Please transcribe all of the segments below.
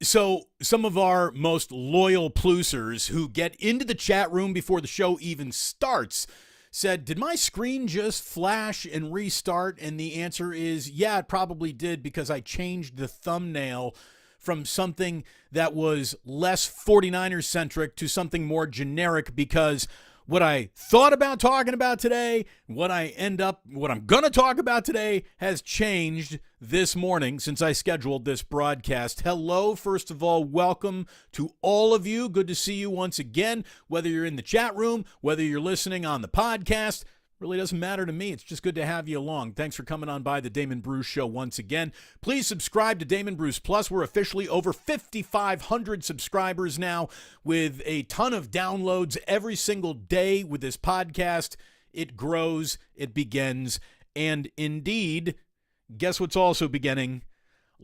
So some of our most loyal plusers who get into the chat room before the show even starts said, did my screen just flash and restart? And the answer is, yeah, it probably did, because I changed the thumbnail from something that was less 49ers centric to something more generic, because what I thought about talking about today, what I'm going to talk about today has changed this morning since I scheduled this broadcast. Hello, first of all, welcome to all of you. Good to see you once again, whether you're in the chat room, whether you're listening on the podcast. Really doesn't matter to me. It's just good to have you along. Thanks for coming on by the Damon Bruce Show once again. Please subscribe to Damon Bruce Plus. We're officially over 5,500 subscribers now, with a ton of downloads every single day with this podcast. It grows, it begins, and indeed, guess what's also beginning?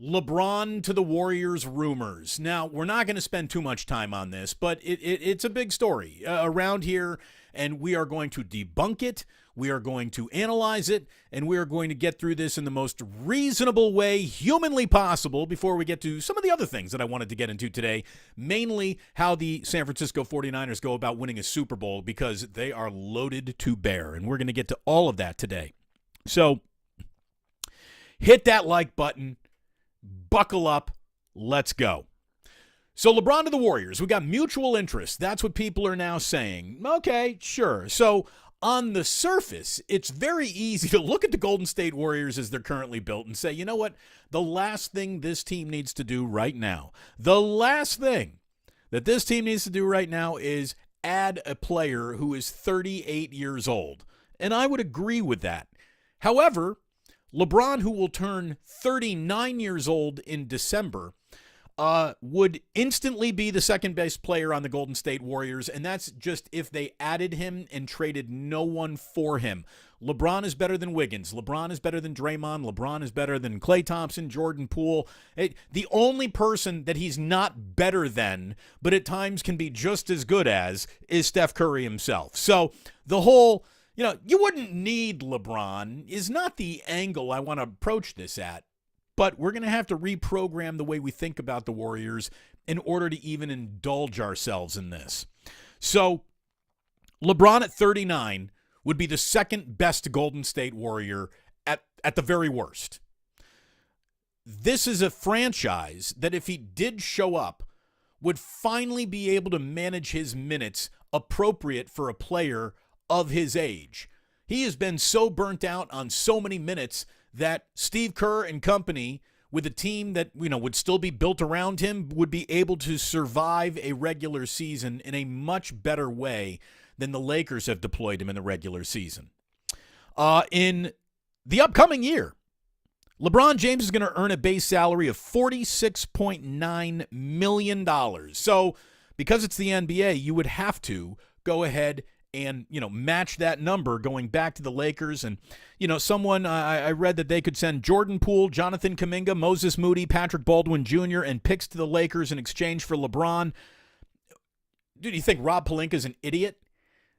LeBron to the Warriors rumors. Now, we're not going to spend too much time on this, but it's a big story around here, and we are going to debunk it. We are going to analyze it, and we are going to get through this in the most reasonable way humanly possible before we get to some of the other things that I wanted to get into today, mainly how the San Francisco 49ers go about winning a Super Bowl, because they are loaded to bear, and we're going to get to all of that today. So hit that like button, buckle up, let's go. So LeBron to the Warriors, we got mutual interest. That's what people are now saying. Okay, sure. So on the surface, it's very easy to look at the Golden State Warriors as they're currently built and say, you know what? The last thing this team needs to do right now, the last thing that this team needs to do right now is add a player who is 38 years old. And I would agree with that. However, LeBron, who will turn 39 years old in December, would instantly be the second best player on the Golden State Warriors, and that's just if they added him and traded no one for him. LeBron is better than Wiggins. LeBron is better than Draymond. LeBron is better than Klay Thompson, Jordan Poole. The only person that he's not better than, but at times can be just as good as, is Steph Curry himself. So the whole, you wouldn't need LeBron is not the angle I want to approach this at. But we're going to have to reprogram the way we think about the Warriors in order to even indulge ourselves in this. So LeBron at 39 would be the second best Golden State Warrior at the very worst. This is a franchise that, if he did show up, would finally be able to manage his minutes appropriate for a player of his age. He has been so burnt out on so many minutes that Steve Kerr and company, with a team that would still be built around him, would be able to survive a regular season in a much better way than the Lakers have deployed him in the regular season. In the upcoming year, LeBron James is going to earn a base salary of $46.9 million. So because it's the NBA, you would have to go ahead and, match that number going back to the Lakers. And, someone, I read that they could send Jordan Poole, Jonathan Kuminga, Moses Moody, Patrick Baldwin Jr., and picks to the Lakers in exchange for LeBron. Dude, you think Rob Pelinka's an idiot?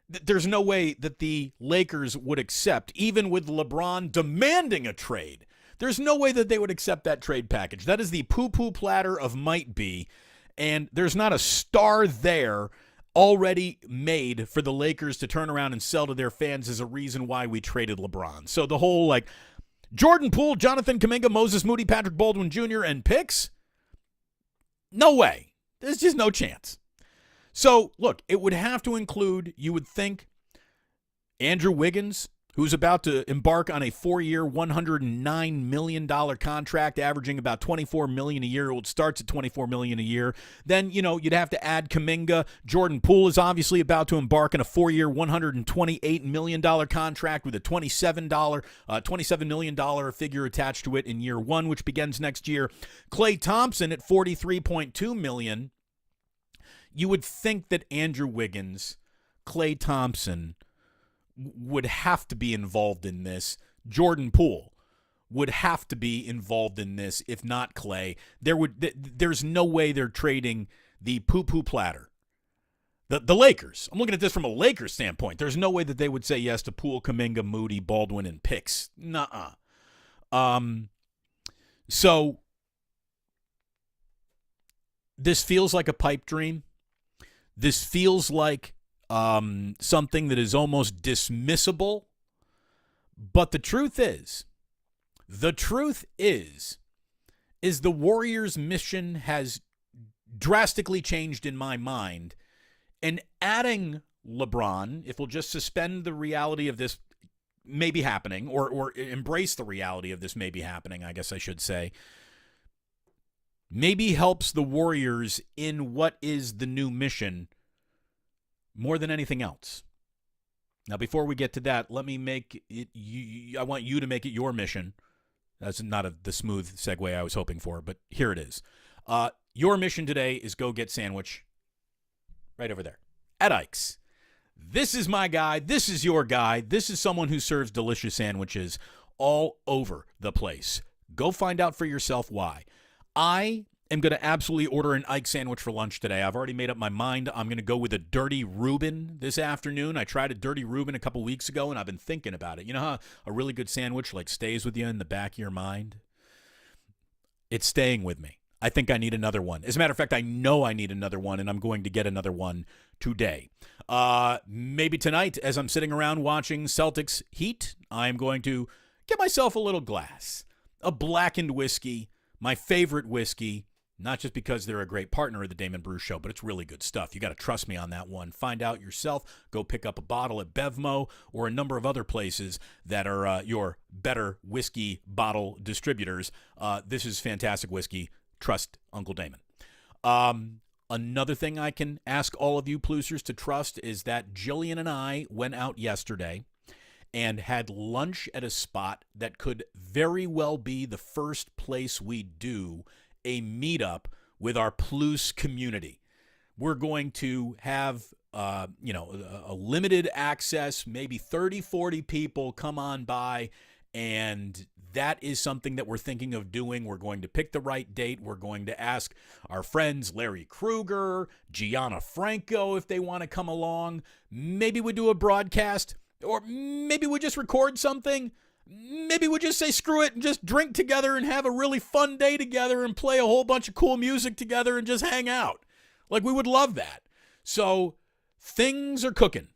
There's no way that the Lakers would accept, even with LeBron demanding a trade. There's no way that they would accept that trade package. That is the poo-poo platter of might be, and there's not a star there already made for the Lakers to turn around and sell to their fans as a reason why we traded LeBron. So the whole, Jordan Poole, Jonathan Kuminga, Moses Moody, Patrick Baldwin Jr., and picks? No way. There's just no chance. So, look, it would have to include, you would think, Andrew Wiggins, who's about to embark on a 4-year, $109 million contract, averaging about $24 million a year. It starts at $24 million a year. Then, you'd have to add Kuminga. Jordan Poole is obviously about to embark on a 4-year, $128 million contract with a $27 million figure attached to it in year one, which begins next year. Klay Thompson at $43.2 million. You would think that Andrew Wiggins, Klay Thompson would have to be involved in this. Jordan Poole would have to be involved in this, if not Klay. There's no way they're trading the poo-poo platter. The Lakers, I'm looking at this from a Lakers standpoint. There's no way that they would say yes to Poole, Kuminga, Moody, Baldwin, and picks. Nuh-uh. So This feels like a pipe dream. This feels like something that is almost dismissible. But the truth is the Warriors' mission has drastically changed in my mind. And adding LeBron, if we'll just suspend the reality of this maybe happening, or embrace the reality of this maybe happening, I guess I should say, maybe helps the Warriors in what is the new mission more than anything else. Now, before we get to that, let me make it, I want you to make it your mission. That's not the smooth segue I was hoping for, but here it is. Your mission today is go get sandwich right over there at Ike's. This is my guy. This is your guy. This is someone who serves delicious sandwiches all over the place. Go find out for yourself why. I am going to absolutely order an Ike sandwich for lunch today. I've already made up my mind. I'm going to go with a Dirty Reuben this afternoon. I tried a Dirty Reuben a couple weeks ago, and I've been thinking about it. You know how a really good sandwich like stays with you in the back of your mind? It's staying with me. I think I need another one. As a matter of fact, I know I need another one, and I'm going to get another one today. Maybe tonight, as I'm sitting around watching Celtics Heat, I'm going to get myself a little glass, a blackened whiskey, my favorite whiskey, not just because they're a great partner of the Damon Brew Show, but it's really good stuff. You got to trust me on that one. Find out yourself. Go pick up a bottle at Bevmo or a number of other places that are your better whiskey bottle distributors. This is fantastic whiskey. Trust Uncle Damon. Another thing I can ask all of you Plusers to trust is that Jillian and I went out yesterday and had lunch at a spot that could very well be the first place we do a meetup with our Plus community. We're going to have a limited access, maybe 30, 40 people come on by, and that is something that we're thinking of doing. We're going to pick the right date. We're going to ask our friends Larry Krueger, Gianna Franco if they want to come along. Maybe we do a broadcast, or maybe we just record something. Maybe we just say screw it and just drink together and have a really fun day together and play a whole bunch of cool music together and just hang out. Like, we would love that. So things are cooking.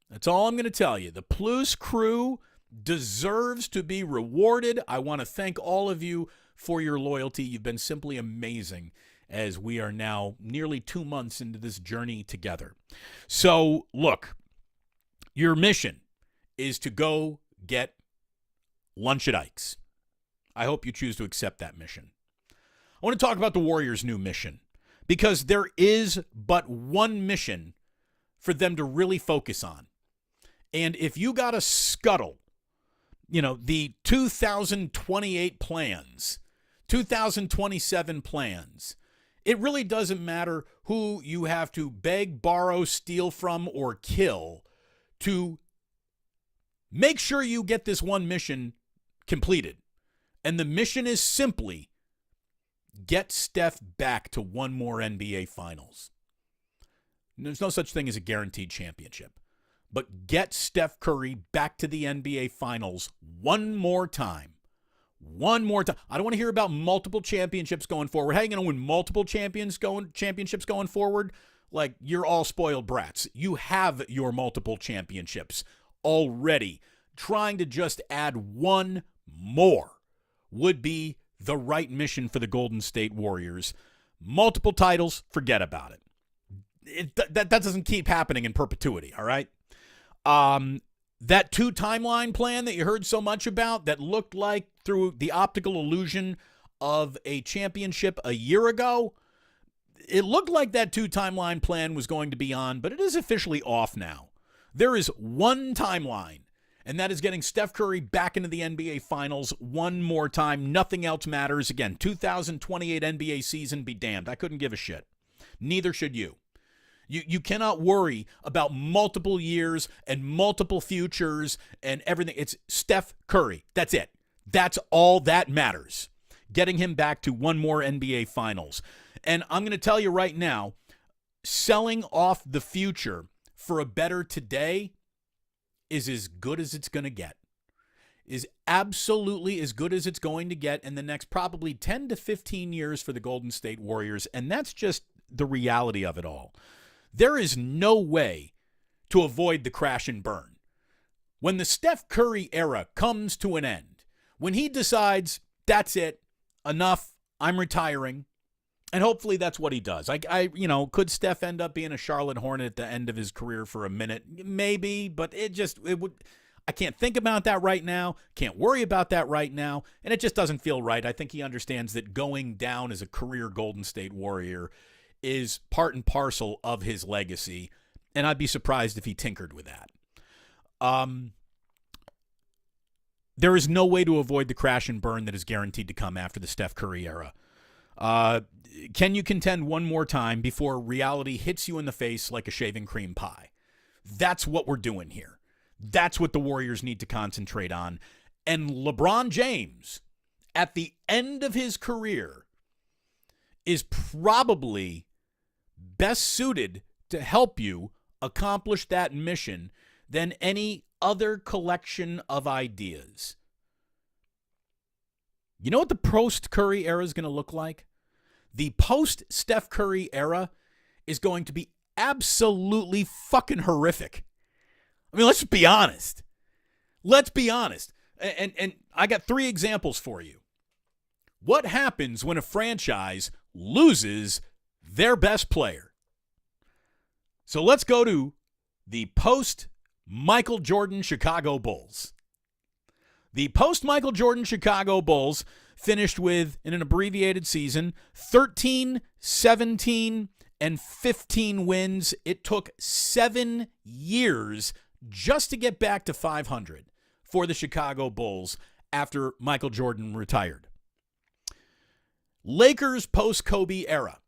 That's all I'm going to tell you. The Plus crew deserves to be rewarded. I want to thank all of you for your loyalty. You've been simply amazing as we are now nearly 2 months into this journey together. So, look, your mission is to go get lunch at Ike's. I hope you choose to accept that mission. I want to talk about the Warriors' new mission, because there is but one mission for them to really focus on. And if you got to scuttle, the 2028 plans, 2027 plans, it really doesn't matter who you have to beg, borrow, steal from, or kill to make sure you get this one mission completed. And the mission is simply get Steph back to one more NBA Finals. There's no such thing as a guaranteed championship. But get Steph Curry back to the NBA Finals one more time. One more time. I don't want to hear about multiple championships going forward. How are you going to win multiple championships going forward? Like, you're all spoiled brats. You have your multiple championships already. Trying to just add one more would be the right mission for the Golden State Warriors. Multiple titles, forget about it. That doesn't keep happening in perpetuity, all right? That 2 timeline plan that you heard so much about that looked like through the optical illusion of a championship a year ago, it looked like that 2 timeline plan was going to be on, but it is officially off now. There is one timeline, and that is getting Steph Curry back into the NBA Finals one more time. Nothing else matters. Again, 2028 NBA season, be damned. I couldn't give a shit. Neither should you. You cannot worry about multiple years and multiple futures and everything. It's Steph Curry. That's it. That's all that matters. Getting him back to one more NBA Finals. And I'm going to tell you right now, selling off the future for a better today is as good as it's going to get. is absolutely as good as it's going to get in the next probably 10 to 15 years for the Golden State Warriors, and that's just the reality of it all. There is no way to avoid the crash and burn. When the Steph Curry era comes to an end, when he decides, that's it, enough, I'm retiring, and hopefully that's what he does. Could Steph end up being a Charlotte Hornet at the end of his career for a minute? Maybe, but I can't think about that right now, can't worry about that right now, and it just doesn't feel right. I think he understands that going down as a career Golden State Warrior is part and parcel of his legacy, and I'd be surprised if he tinkered with that. There is no way to avoid the crash and burn that is guaranteed to come after the Steph Curry era. Can you contend one more time before reality hits you in the face like a shaving cream pie? That's what we're doing here. That's what the Warriors need to concentrate on. And LeBron James, at the end of his career, is probably best suited to help you accomplish that mission than any other collection of ideas. You know what the post-Curry era is going to look like? The post-Steph Curry era is going to be absolutely fucking horrific. I mean, let's be honest. Let's be honest. And I got 3 examples for you. What happens when a franchise loses their best player? So let's go to the post-Michael Jordan Chicago Bulls. The post-Michael Jordan Chicago Bulls finished with, in an abbreviated season, 13, 17, and 15 wins. It took 7 years just to get back to 500 for the Chicago Bulls after Michael Jordan retired. Lakers post-Kobe era.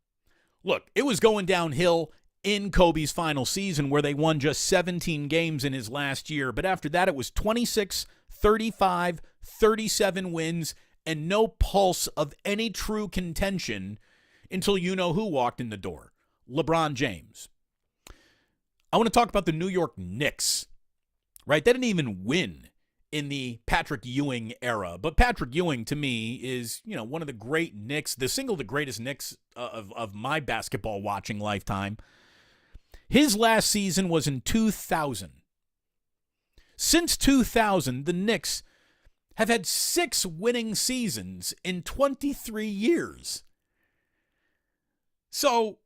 Look, it was going downhill in Kobe's final season where they won just 17 games in his last year. But after that, it was 26, 35, 37 wins, and no pulse of any true contention until you-know-who walked in the door, LeBron James. I want to talk about the New York Knicks, right? They didn't even win in the Patrick Ewing era. But Patrick Ewing, to me, is, one of the great Knicks, the greatest Knicks of my basketball watching lifetime. His last season was in 2000. Since 2000, the Knicks have had 6 winning seasons in 23 years. So,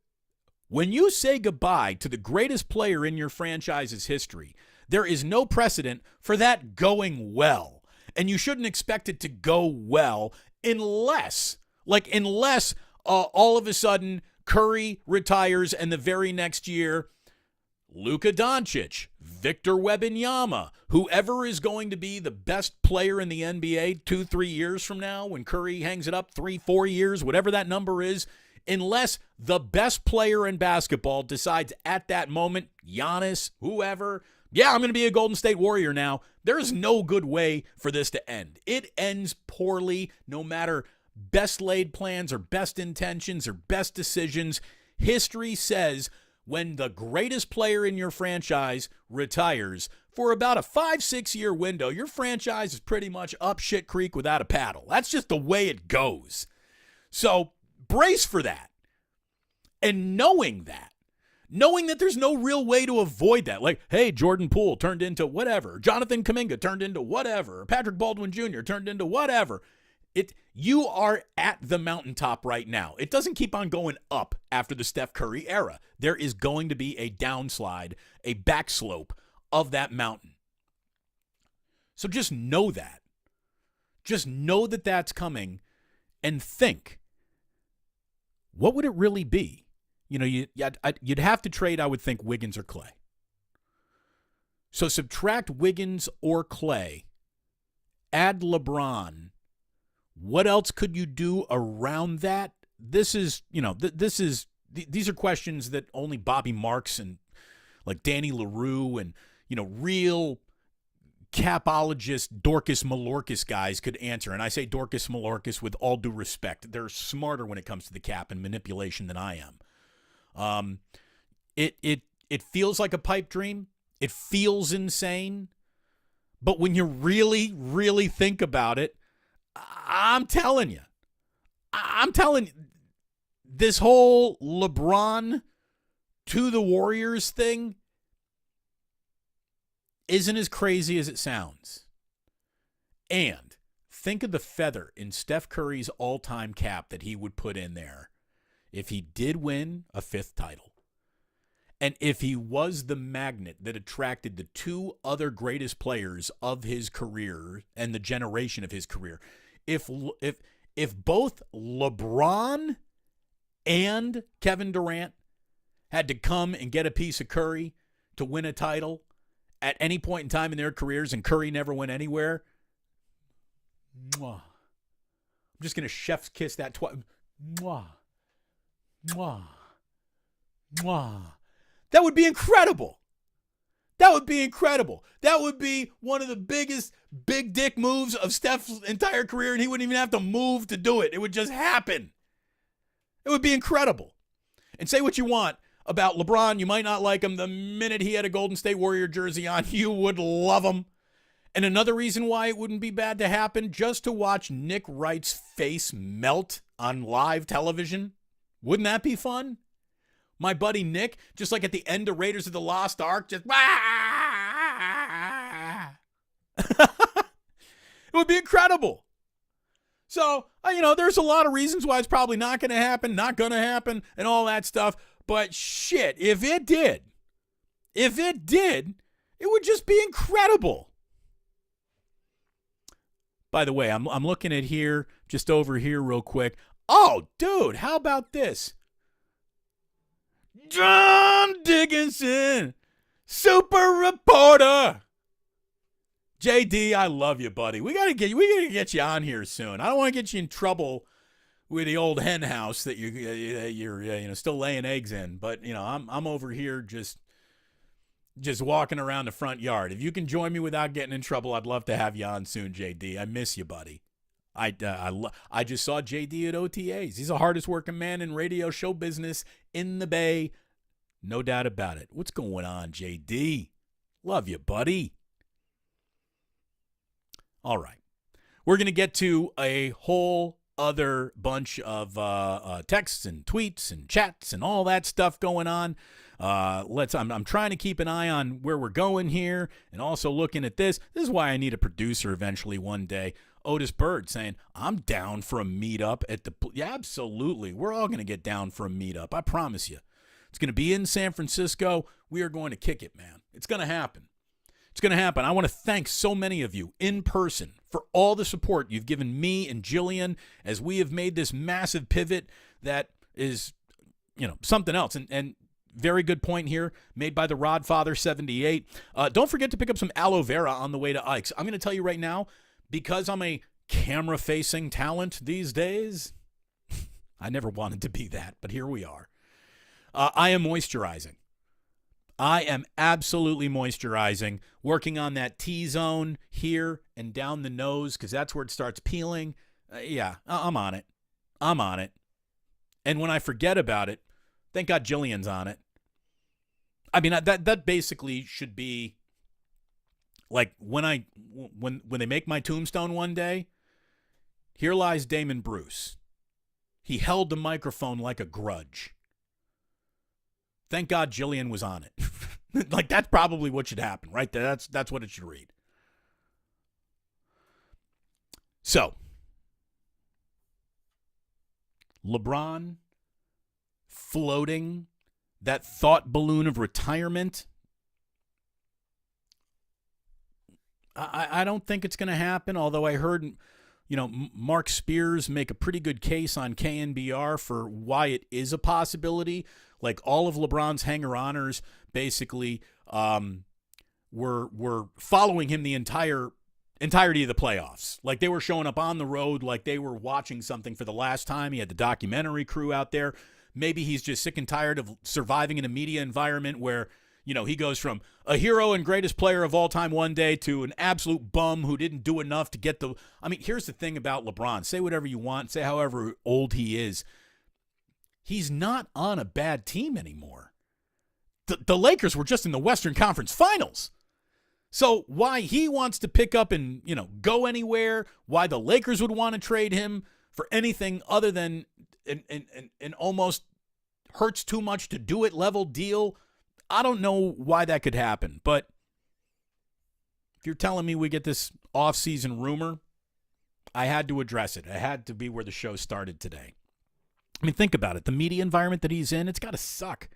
when you say goodbye to the greatest player in your franchise's history, there is no precedent for that going well. And you shouldn't expect it to go well unless all of a sudden Curry retires and the very next year, Luka Doncic, Victor Wembanyama, whoever is going to be the best player in the NBA 2-3 years from now when Curry hangs it up 3-4 years, whatever that number is, unless the best player in basketball decides at that moment, Giannis, whoever, I'm going to be a Golden State Warrior now. There's no good way for this to end. It ends poorly no matter best laid plans or best intentions or best decisions. History says when the greatest player in your franchise retires for about a 5-6 year window, your franchise is pretty much up shit creek without a paddle. That's just the way it goes. So brace for that. And knowing that there's no real way to avoid that. Like, hey, Jordan Poole turned into whatever. Jonathan Kuminga turned into whatever. Patrick Baldwin Jr. turned into whatever. You are at the mountaintop right now. It doesn't keep on going up after the Steph Curry era. There is going to be a downslide, a backslope of that mountain. So just know that. Just know that that's coming and think, what would it really be? You'd have to trade, I would think, Wiggins or Clay. So subtract Wiggins or Clay, add LeBron. What else could you do around that? These are questions that only Bobby Marks and like Danny LaRue and, real capologist Dorcas Malorcas guys could answer. And I say Dorcas Malorcas with all due respect. They're smarter when it comes to the cap and manipulation than I am. It feels like a pipe dream. It feels insane. But when you really, really think about it, I'm telling you, this whole LeBron to the Warriors thing isn't as crazy as it sounds. And think of the feather in Steph Curry's all-time cap that he would put in there if he did win a 5th title. And if he was the magnet that attracted the 2 other greatest players of his career and the generation of his career, if both LeBron and Kevin Durant had to come and get a piece of Curry to win a title at any point in time in their careers and Curry never went anywhere, I'm just going to chef's kiss that twice. That would be incredible. That would be incredible. That would be one of the biggest big dick moves of Steph's entire career, and he wouldn't even have to move to do it. It would just happen. It would be incredible. And say what you want about LeBron. You might not like him. The minute he had a Golden State Warrior jersey on, you would love him. And another reason why it wouldn't be bad to happen, just to watch Nick Wright's face melt on live television. Wouldn't that be fun? My buddy Nick, just like at the end of Raiders of the Lost Ark, just it would be incredible. So, there's a lot of reasons why it's probably not going to happen, and all that stuff. But shit, if it did, it would just be incredible. By the way, I'm looking at here, just over here real quick. Oh, dude, how about this? John Dickinson, super reporter. JD, I love you, buddy. We gotta get you on here soon. I don't want to get you in trouble with the old hen house that you're still laying eggs in. But I'm over here just walking around the front yard. If you can join me without getting in trouble, I'd love to have you on soon, JD. I miss you, buddy. I just saw JD at OTAs. He's the hardest working man in radio show business in the Bay. No doubt about it. What's going on, JD? Love you, buddy. All right. We're going to get to a whole other bunch of texts and tweets and chats and all that stuff going on. I'm trying to keep an eye on where we're going here and also looking at this. This is why I need a producer eventually one day. Otis Bird saying, I'm down for a meetup at the... Yeah, absolutely. We're all going to get down for a meetup. I promise you. It's going to be in San Francisco. We are going to kick it, man. It's going to happen. It's going to happen. I want to thank so many of you in person for all the support you've given me and Jillian as we have made this massive pivot that is, something else. And very good point here made by the Rodfather 78. Don't forget to pick up some aloe vera on the way to Ike's. I'm going to tell you right now, because I'm a camera-facing talent these days, I never wanted to be that, but here we are. I am moisturizing. I am absolutely moisturizing, working on that T-zone here and down the nose because that's where it starts peeling. I'm on it. And when I forget about it, thank God Jillian's on it. I mean, that basically should be like when they make my tombstone one day, here lies Damon Bruce. He held the microphone like a grudge. Thank God Jillian was on it. Like, that's probably what should happen, right? That's what it should read. So, LeBron floating that thought balloon of retirement. I don't think it's going to happen, although I heard, Mark Spears make a pretty good case on KNBR for why it is a possibility. Like, all of LeBron's hanger-oners basically were following him the entirety of the playoffs. Like, they were showing up on the road like they were watching something for the last time. He had the documentary crew out there. Maybe he's just sick and tired of surviving in a media environment where, he goes from a hero and greatest player of all time one day to an absolute bum who didn't do enough to get the... I mean, here's the thing about LeBron. Say whatever you want. Say however old he is. He's not on a bad team anymore. The Lakers were just in the Western Conference Finals. So why he wants to pick up and, go anywhere, why the Lakers would want to trade him for anything other than an almost hurts too much to do it level deal, I don't know why that could happen. But if you're telling me we get this off-season rumor, I had to address it. It had to be where the show started today. I mean, think about it. The media environment that he's in, it's got to suck.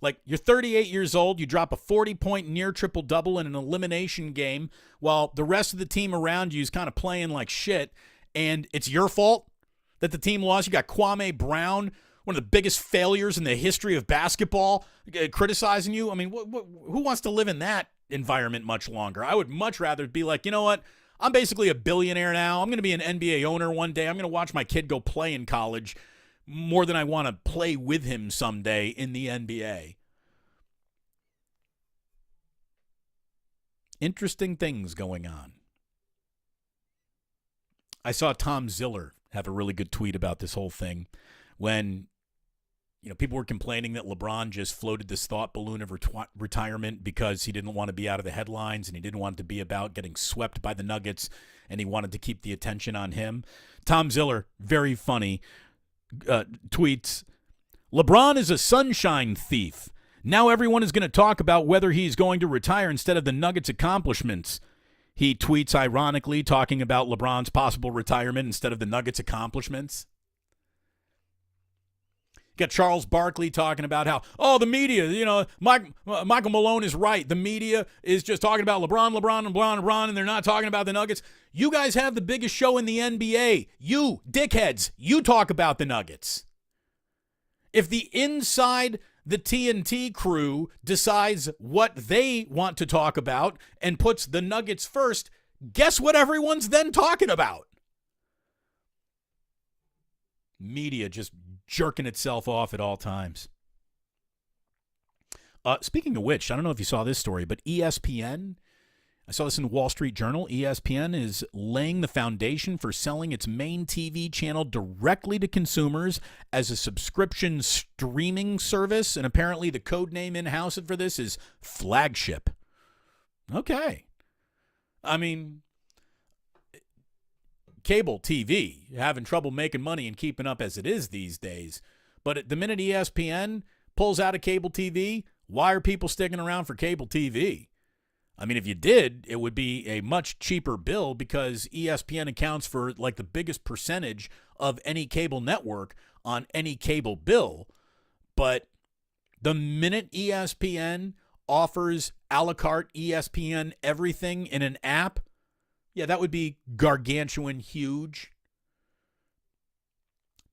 Like, you're 38 years old, you drop a 40-point near triple-double in an elimination game while the rest of the team around you is kind of playing like shit, and it's your fault that the team lost. You got Kwame Brown, one of the biggest failures in the history of basketball, criticizing you. I mean, who wants to live in that environment much longer? I would much rather be like, you know what? I'm basically a billionaire now. I'm going to be an NBA owner one day. I'm going to watch my kid go play in college more than I want to play with him someday in the NBA. Interesting things going on. I saw Tom Ziller have a really good tweet about this whole thing when people were complaining that LeBron just floated this thought balloon of retirement because he didn't want to be out of the headlines and he didn't want it to be about getting swept by the Nuggets and he wanted to keep the attention on him. Tom Ziller, very funny, tweets, LeBron is a sunshine thief. Now everyone is going to talk about whether he's going to retire instead of the Nuggets' accomplishments. He tweets ironically talking about LeBron's possible retirement instead of the Nuggets' accomplishments. You got Charles Barkley talking about how, the media, Michael Malone is right. The media is just talking about LeBron, and they're not talking about the Nuggets. You guys have the biggest show in the NBA. You, dickheads, you talk about the Nuggets. If the inside the TNT crew decides what they want to talk about and puts the Nuggets first, guess what everyone's then talking about? Media just jerking itself off at all times. Speaking of which, I don't know if you saw this story, but ESPN, I saw this in the Wall Street Journal. ESPN is laying the foundation for selling its main TV channel directly to consumers as a subscription streaming service, and apparently the code name in-house for this is Flagship. Okay. I mean, cable TV, having trouble making money and keeping up as it is these days. But at the minute ESPN pulls out of cable TV, why are people sticking around for cable TV? I mean, if you did, it would be a much cheaper bill because ESPN accounts for like the biggest percentage of any cable network on any cable bill. But the minute ESPN offers a la carte ESPN everything in an app, yeah, that would be gargantuan huge.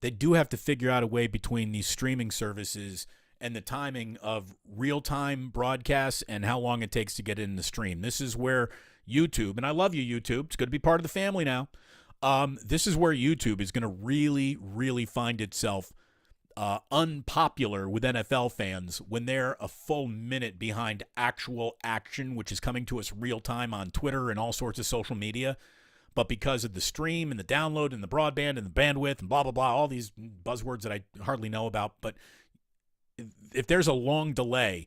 They do have to figure out a way between these streaming services and the timing of real-time broadcasts and how long it takes to get in the stream. This is where YouTube, and I love you, YouTube. It's good to be part of the family now. This is where YouTube is going to really, really find itself unpopular with NFL fans when they're a full minute behind actual action, which is coming to us real-time on Twitter and all sorts of social media. But because of the stream and the download and the broadband and the bandwidth and blah, blah, blah, all these buzzwords that I hardly know about, but if there's a long delay,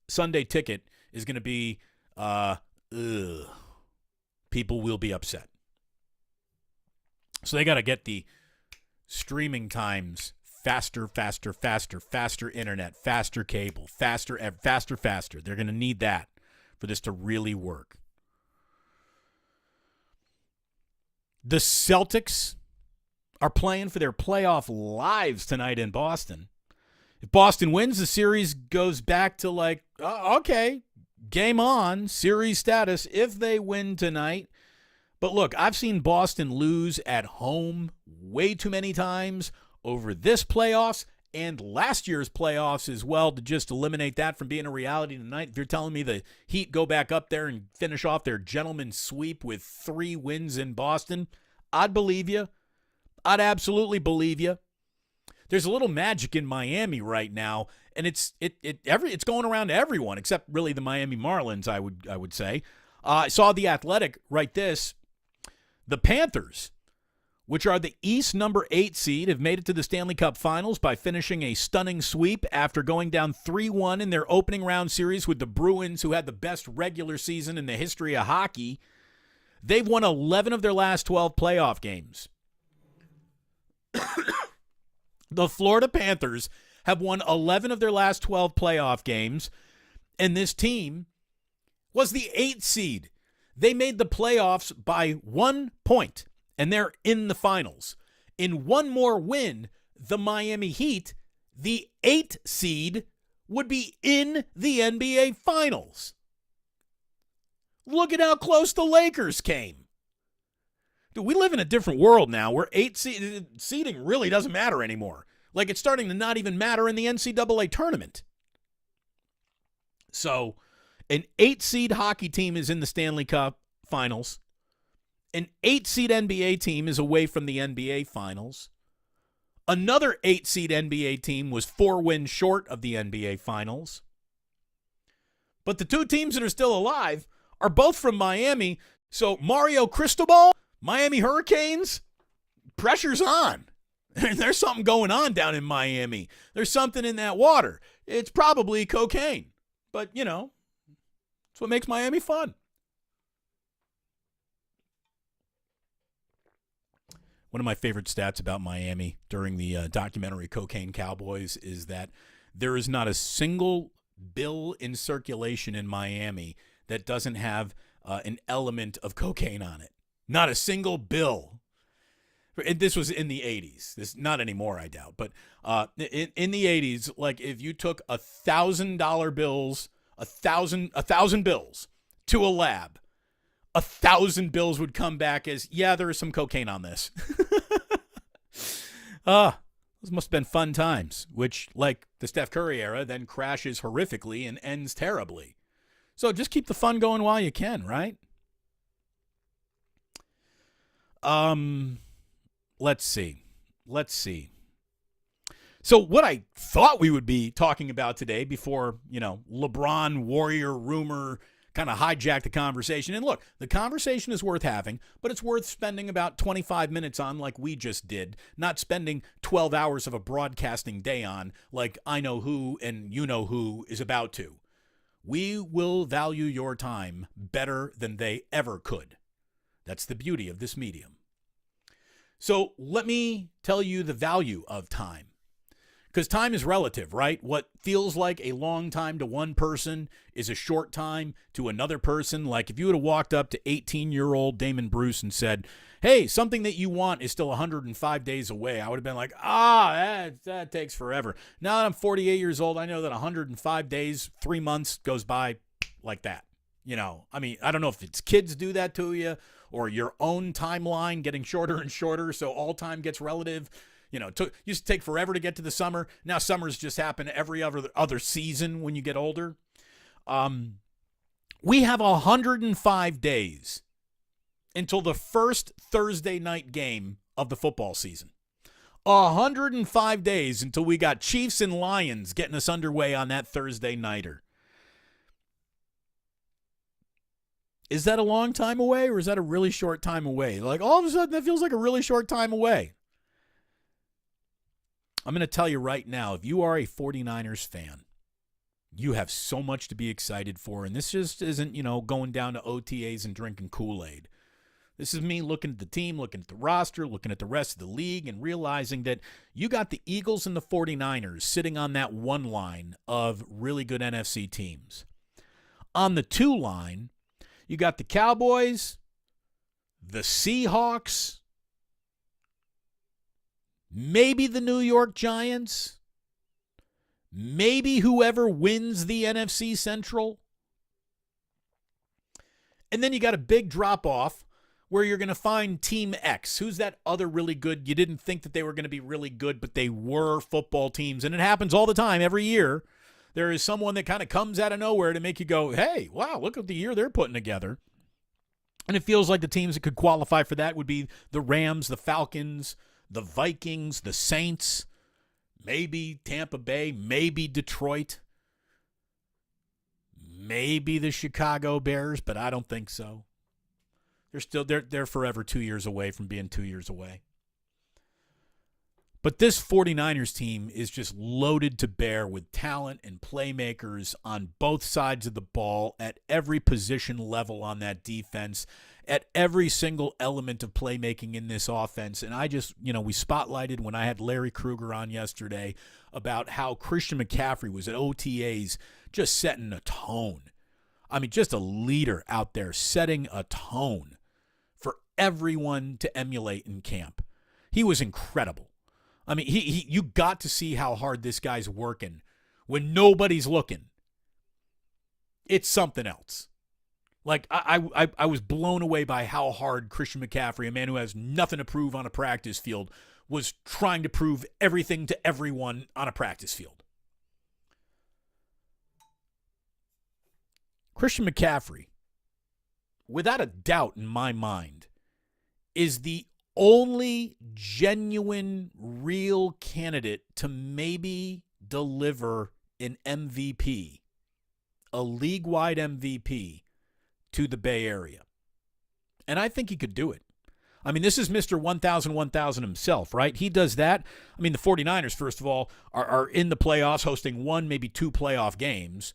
Sunday Ticket is going to be, people will be upset. So they got to get the streaming times faster internet, faster cable, faster. They're going to need that for this to really work. The Celtics are playing for their playoff lives tonight in Boston. If Boston wins, the series goes back to okay, game on, series status if they win tonight. But look, I've seen Boston lose at home way too many times over this playoffs and last year's playoffs as well to just eliminate that from being a reality tonight. If you're telling me the Heat go back up there and finish off their gentleman's sweep with 3 wins in Boston, I'd believe you. I'd absolutely believe you. There's a little magic in Miami right now, and it's going around to everyone except really the Miami Marlins, I would say. I saw The Athletic write this. The Panthers which are the East number 8 seed, have made it to the Stanley Cup Finals by finishing a stunning sweep after going down 3-1 in their opening round series with the Bruins, who had the best regular season in the history of hockey. They've won 11 of their last 12 playoff games. The Florida Panthers have won 11 of their last 12 playoff games, and this team was the 8th seed. They made the playoffs by 1 point, and they're in the finals. In one more win, the Miami Heat, the 8th seed, would be in the NBA Finals. Look at how close the Lakers came. Dude, we live in a different world now where seeding really doesn't matter anymore. Like, it's starting to not even matter in the NCAA tournament. So, an 8-seed hockey team is in the Stanley Cup Finals. An 8-seed NBA team is away from the NBA Finals. Another 8-seed NBA team was 4 wins short of the NBA Finals. But the 2 teams that are still alive are both from Miami. So Mario Cristobal, Miami Hurricanes, pressure's on. There's something going on down in Miami. There's something in that water. It's probably cocaine. But, you know, it's what makes Miami fun. One of my favorite stats about Miami during the documentary Cocaine Cowboys is that there is not a single bill in circulation in Miami that doesn't have an element of cocaine on it. Not a single bill. And this was in the 80s. This not anymore, I doubt. But in the 80s, like if you took $1,000 bills, a thousand bills to a lab, 1,000 bills would come back as, yeah, there is some cocaine on this. Those must have been fun times, which, like the Steph Curry era, then crashes horrifically and ends terribly. So just keep the fun going while you can, right? Let's see. So what I thought we would be talking about today before, LeBron, Warrior, rumor kind of hijacked the conversation. And look, the conversation is worth having, but it's worth spending about 25 minutes on like we just did, not spending 12 hours of a broadcasting day on like I know who and you know who is about to. We will value your time better than they ever could. That's the beauty of this medium. So let me tell you the value of time. Because time is relative, right? What feels like a long time to one person is a short time to another person. Like if you would have walked up to 18-year-old Damon Bruce and said, hey, something that you want is still 105 days away, I would have been like, that takes forever. Now that I'm 48 years old, I know that 105 days, 3 months goes by like that. I don't know if it's kids do that to you or your own timeline getting shorter and shorter, so all time gets relative. Used to take forever to get to the summer. Now summers just happen every other season when you get older. We have 105 days until the first Thursday night game of the football season. 105 days until we got Chiefs and Lions getting us underway on that Thursday nighter. Is that a long time away or is that a really short time away? Like all of a sudden that feels like a really short time away. I'm going to tell you right now, if you are a 49ers fan, you have so much to be excited for. And this just isn't, going down to OTAs and drinking Kool-Aid. This is me looking at the team, looking at the roster, looking at the rest of the league, and realizing that you got the Eagles and the 49ers sitting on that one line of really good NFC teams. On the 2 line, you got the Cowboys, the Seahawks, maybe the New York Giants, maybe whoever wins the NFC Central. And then you got a big drop-off where you're going to find Team X. Who's that other really good? You didn't think that they were going to be really good, but they were football teams. And it happens all the time, every year. There is someone that kind of comes out of nowhere to make you go, hey, wow, look at the year they're putting together. And it feels like the teams that could qualify for that would be the Rams, the Falcons, the Vikings, the Saints, maybe Tampa Bay, maybe Detroit, maybe the Chicago Bears, but I don't think so. They're forever 2 years away from being 2 years away. But this 49ers team is just loaded to bear with talent and playmakers on both sides of the ball at every position level on that defense, at every single element of playmaking in this offense. And I just, we spotlighted when I had Larry Krueger on yesterday about how Christian McCaffrey was at OTAs just setting a tone. I mean, just a leader out there setting a tone for everyone to emulate in camp. He was incredible. I mean, you got to see how hard this guy's working when nobody's looking. It's something else. Like, I was blown away by how hard Christian McCaffrey, a man who has nothing to prove on a practice field, was trying to prove everything to everyone on a practice field. Christian McCaffrey, without a doubt in my mind, is the only genuine, real candidate to maybe deliver an MVP, a league-wide MVP, to the Bay Area. And I think he could do it. I mean, this is Mr. 1000 himself, right? He does that. I mean, the 49ers, first of all, are in the playoffs, hosting one, maybe two playoff games.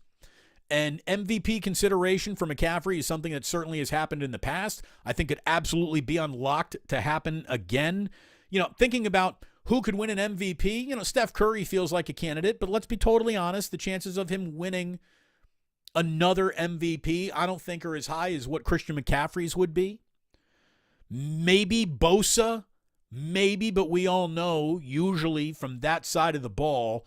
And MVP consideration for McCaffrey is something that certainly has happened in the past. I think it absolutely be unlocked to happen again. Thinking about who could win an MVP, Steph Curry feels like a candidate, but let's be totally honest, the chances of him winning another MVP I don't think are as high as what Christian McCaffrey's would be. Maybe Bosa, maybe, but we all know usually from that side of the ball,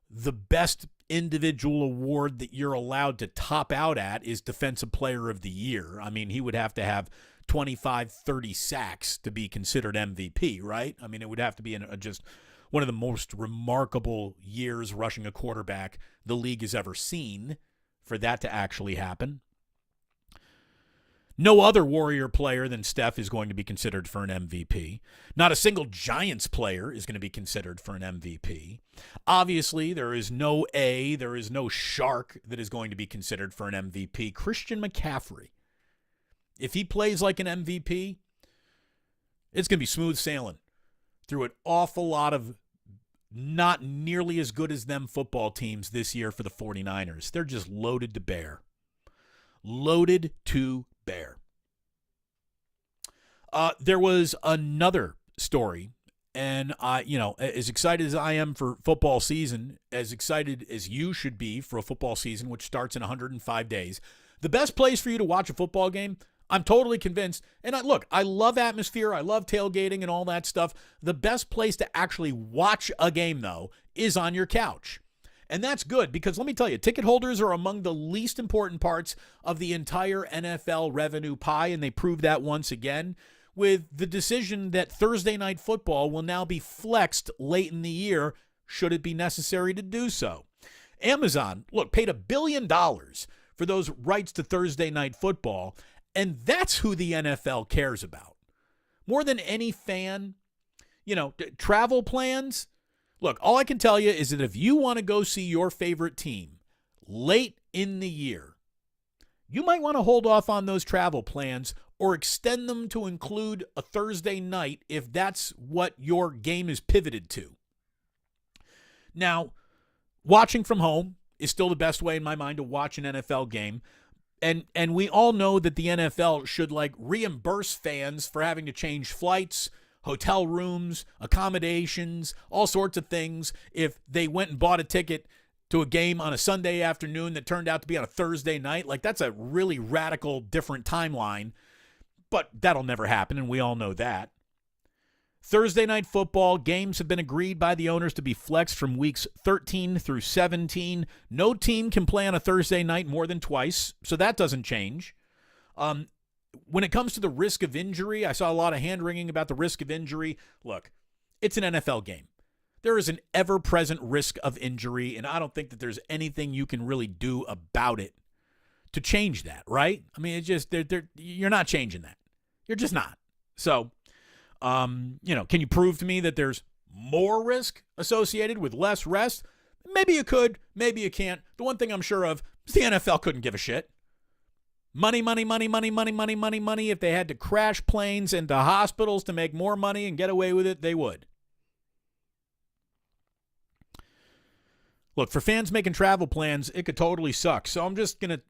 the best individual award that you're allowed to top out at is Defensive Player of the Year. I mean, he would have to have 25, 30 sacks to be considered MVP, right? I mean, it would have to be just one of the most remarkable years rushing a quarterback the league has ever seen for that to actually happen. No other Warrior player than Steph is going to be considered for an MVP. Not a single Giants player is going to be considered for an MVP. Obviously, there is no Shark that is going to be considered for an MVP. Christian McCaffrey, if he plays like an MVP, it's going to be smooth sailing through an awful lot of not nearly as good as them football teams this year for the 49ers. They're just loaded to bear. Loaded to bear. There was another story, and as excited as I am for football season, as excited as you should be for a football season, which starts in 105 days, the best place for you to watch a football game, I'm totally convinced, and I love atmosphere, I love tailgating and all that stuff. The best place to actually watch a game, though, is on your couch. And that's good because let me tell you, ticket holders are among the least important parts of the entire NFL revenue pie, and they proved that once again with the decision that Thursday Night Football will now be flexed late in the year should it be necessary to do so. Amazon, paid $1 billion for those rights to Thursday Night Football, and that's who the NFL cares about. More than any fan, travel plans. Look, all I can tell you is that if you want to go see your favorite team late in the year, you might want to hold off on those travel plans or extend them to include a Thursday night if that's what your game is pivoted to. Now, watching from home is still the best way in my mind to watch an NFL game. And we all know that the NFL should reimburse fans for having to change flights, hotel rooms, accommodations, all sorts of things if they went and bought a ticket to a game on a Sunday afternoon that turned out to be on a Thursday night. That's a really radical different timeline, but that'll never happen, and we all know that. Thursday Night Football games have been agreed by the owners to be flexed from weeks 13 through 17. No team can play on a Thursday night more than twice, so that doesn't change. When it comes to the risk of injury, I saw a lot of hand-wringing about the risk of injury. Look, it's an NFL game. There is an ever-present risk of injury, and I don't think that there's anything you can really do about it to change that, right? I mean, it's just you're not changing that. You're just not. So, can you prove to me that there's more risk associated with less rest? Maybe you could, maybe you can't. The one thing I'm sure of is the NFL couldn't give a shit. Money, money, money, money, money, money, money, money. If they had to crash planes into hospitals to make more money and get away with it, they would. Look, for fans making travel plans, it could totally suck. So I'm just going to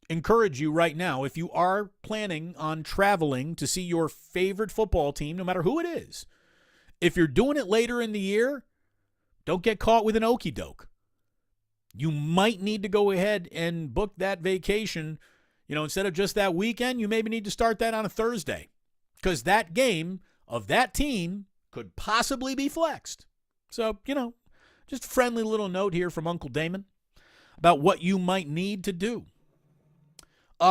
encourage you right now, if you are planning on traveling to see your favorite football team, no matter who it is, if you're doing it later in the year, don't get caught with an okie doke. You might need to go ahead and book that vacation. Instead of just that weekend, you maybe need to start that on a Thursday, because that game of that team could possibly be flexed. So, just a friendly little note here from Uncle Damon about what you might need to do.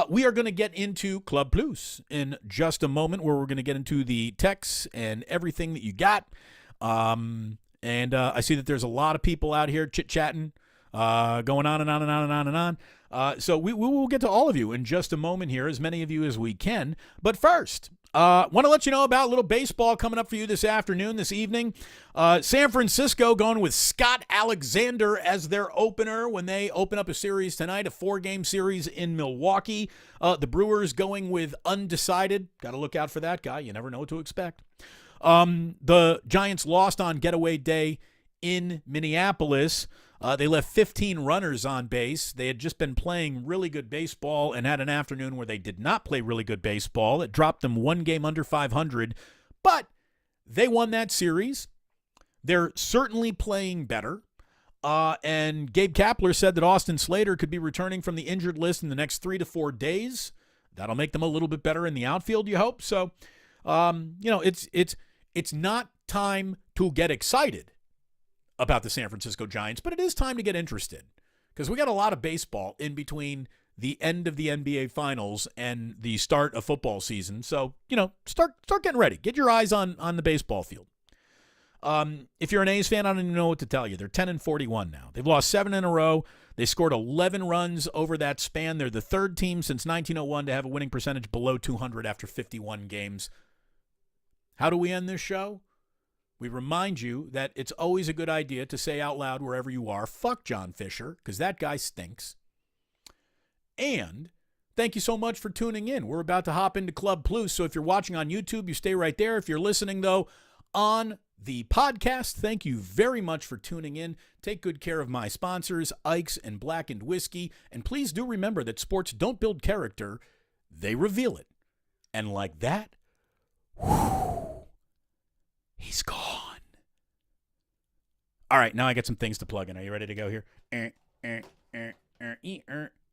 We are going to get into Club Plus in just a moment, where we're going to get into the texts and everything that you got. And I see that there's a lot of people out here chit-chatting, going on and on and on and on and on. So we will get to all of you in just a moment here, as many of you as we can. But first, want to let you know about a little baseball coming up for you this afternoon, this evening. San Francisco going with Scott Alexander as their opener when they open up a series tonight, a 4-game series in Milwaukee. The Brewers going with undecided. Got to look out for that guy. You never know what to expect. The Giants lost on getaway day in Minneapolis. They left 15 runners on base. They had just been playing really good baseball and had an afternoon where they did not play really good baseball. It dropped them 1 game under 500, but they won that series. They're certainly playing better. And Gabe Kapler said that Austin Slater could be returning from the injured list in the next 3 to 4 days. That'll make them a little bit better in the outfield, you hope. So, it's not time to get excited about the San Francisco Giants, but it is time to get interested, because we got a lot of baseball in between the end of the NBA Finals and the start of football season. So, start getting ready. Get your eyes on the baseball field. If you're an A's fan, I don't even know what to tell you. They're 10-41 now. They've lost 7 in a row. They scored 11 runs over that span. They're the third team since 1901 to have a winning percentage below 200 after 51 games. How do we end this show? We remind you that it's always a good idea to say out loud wherever you are, fuck John Fisher, because that guy stinks. And thank you so much for tuning in. We're about to hop into Club Plus, so if you're watching on YouTube, you stay right there. If you're listening, though, on the podcast, thank you very much for tuning in. Take good care of my sponsors, Ike's and Blackened Whiskey, and please do remember that sports don't build character, they reveal it. And like that, he's gone. All right, now I got some things to plug in. Are you ready to go here?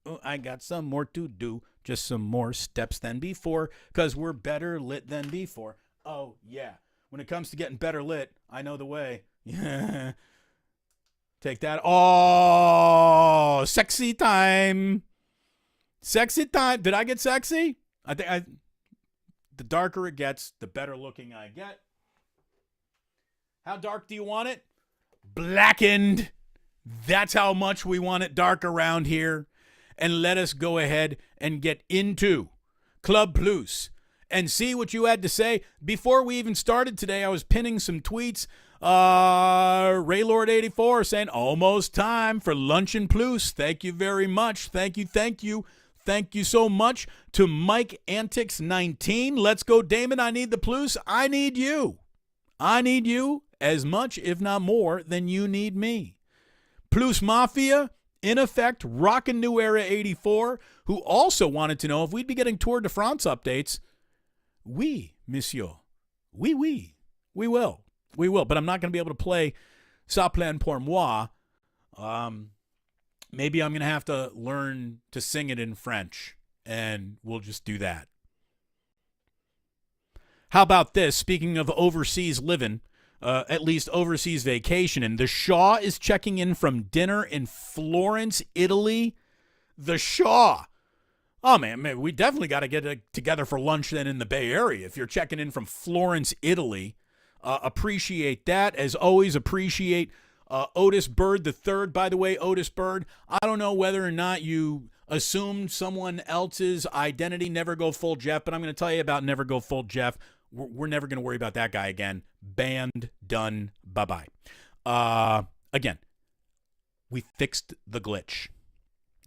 Oh, I got some more to do. Just some more steps than before, because we're better lit than before. Oh, yeah. When it comes to getting better lit, I know the way. Yeah. Take that. Oh, sexy time. Sexy time. Did I get sexy? I think the darker it gets, the better looking I get. How dark do you want it? Blackened. That's how much we want it dark around here. And let us go ahead and get into Club Plus and see what you had to say. Before we even started today, I was pinning some tweets. Raylord84 saying, almost time for Luncheon Plus. Thank you very much. Thank you. Thank you so much. To Mike Antics 19. Let's go, Damon. I need the plus. I need you. I need you as much, if not more, than you need me. Plus Mafia, in effect, rockin' New Era 84, who also wanted to know if we'd be getting Tour de France updates. Oui, monsieur. Oui. We will. But I'm not going to be able to play Ça Plane pour moi. Maybe I'm going to have to learn to sing it in French, and we'll just do that. How about this? Speaking of overseas living, at least overseas vacation, and the Shaw is checking in from dinner in Florence, Italy. The Shaw. Oh, man, we definitely got to get together for lunch then in the Bay Area. If you're checking in from Florence, Italy, appreciate that. As always, appreciate Otis Bird III. By the way, Otis Bird, I don't know whether or not you assumed someone else's identity, Never Go Full Jeff, but I'm going to tell you about Never Go Full Jeff. We're never going to worry about that guy again. Banned, done, bye-bye. Again, we fixed the glitch.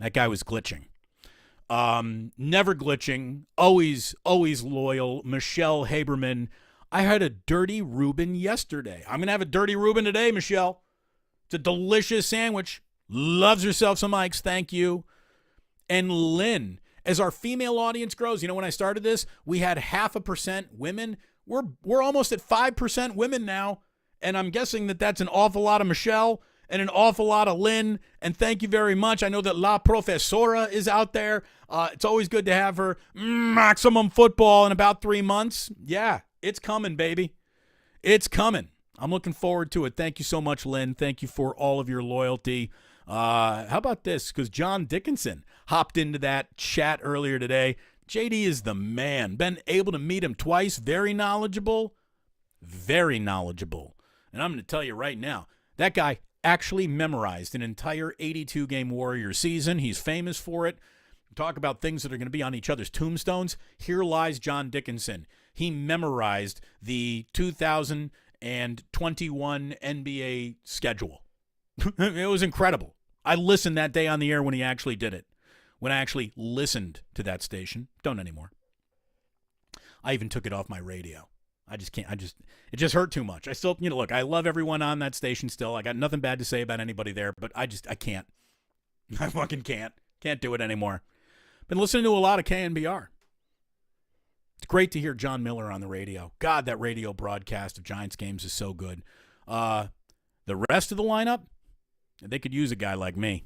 That guy was glitching. Never glitching, always loyal. Michelle Haberman. I had a dirty Reuben yesterday. I'm going to have a dirty Reuben today, Michelle. It's a delicious sandwich. Loves herself some Mikes. Thank you. And Lynn, as our female audience grows, when I started this, we had 0.5% women. We're almost at 5% women now. And I'm guessing that's an awful lot of Michelle and an awful lot of Lynn. And thank you very much. I know that La Profesora is out there. It's always good to have her. Maximum football in about 3 months. Yeah, it's coming, baby. It's coming. I'm looking forward to it. Thank you so much, Lynn. Thank you for all of your loyalty. How about this? Because John Dickinson hopped into that chat earlier today. JD is the man. Been able to meet him twice. Very knowledgeable. Very knowledgeable. And I'm going to tell you right now, that guy actually memorized an entire 82-game Warrior season. He's famous for it. Talk about things that are going to be on each other's tombstones. Here lies John Dickinson. He memorized the 2021 NBA schedule. It was incredible. I listened that day on the air when he actually did it. When I actually listened to that station. Don't anymore. I even took it off my radio. I just can't. It just hurt too much. I still, look, I love everyone on that station still. I got nothing bad to say about anybody there, but I can't. I fucking can't. Can't do it anymore. Been listening to a lot of KNBR. It's great to hear John Miller on the radio. God, that radio broadcast of Giants games is so good. The rest of the lineup, they could use a guy like me.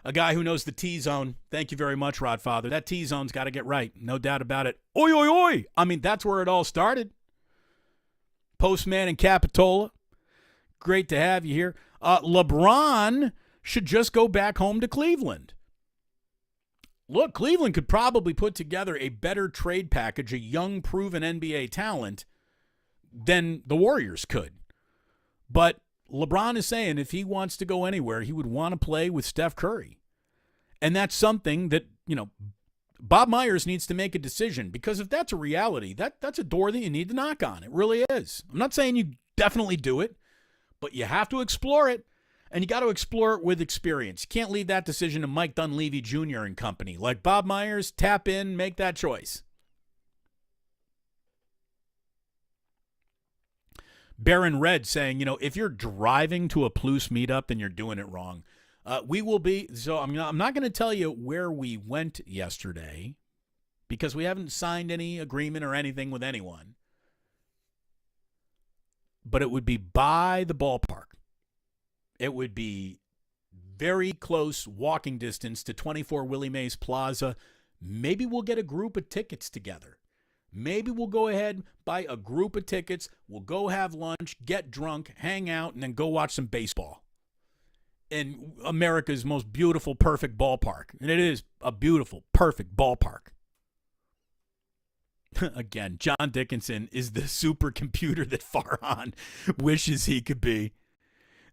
A guy who knows the T-zone. Thank you very much, Rodfather. That T-zone's got to get right. No doubt about it. Oi, oi, oi. I mean, that's where it all started. Postman and Capitola. Great to have you here. LeBron should just go back home to Cleveland. Look, Cleveland could probably put together a better trade package, a young, proven NBA talent, than the Warriors could. But LeBron is saying if he wants to go anywhere, he would want to play with Steph Curry. And that's something that, Bob Myers needs to make a decision, because if that's a reality, that's a door that you need to knock on. It really is. I'm not saying you definitely do it, but you have to explore it, and you got to explore it with experience. You can't leave that decision to Mike Dunleavy Jr. and company. Like Bob Myers, tap in, make that choice. Baron Red saying, if you're driving to a Plus meetup, then you're doing it wrong. We will be, so I'm not going to tell you where we went yesterday because we haven't signed any agreement or anything with anyone. But it would be by the ballpark. It would be very close walking distance to 24 Willie Mays Plaza. Maybe we'll get a group of tickets together. Maybe we'll go ahead, buy a group of tickets, we'll go have lunch, get drunk, hang out, and then go watch some baseball in America's most beautiful, perfect ballpark. And it is a beautiful, perfect ballpark. Again, John Dickinson is the supercomputer that Farhan wishes he could be.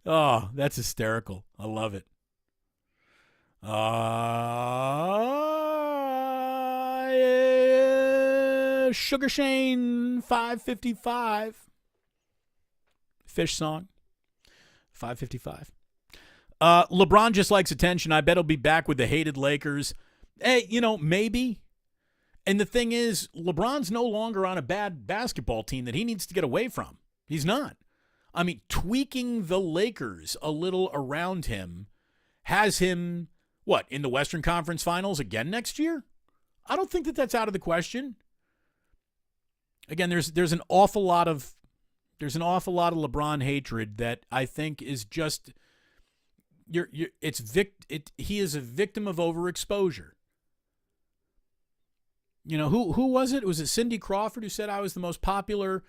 Oh, that's hysterical. I love it. Sugar Shane 555. Fish song. 555. LeBron just likes attention. I bet he'll be back with the hated Lakers. Hey, maybe. And the thing is, LeBron's no longer on a bad basketball team that he needs to get away from. He's not. I mean, tweaking the Lakers a little around him has him, in the Western Conference Finals again next year? I don't think that's out of the question. Again, there's an awful lot of LeBron hatred that I think is just he is a victim of overexposure. Who was it? Was it Cindy Crawford who said I was the most popular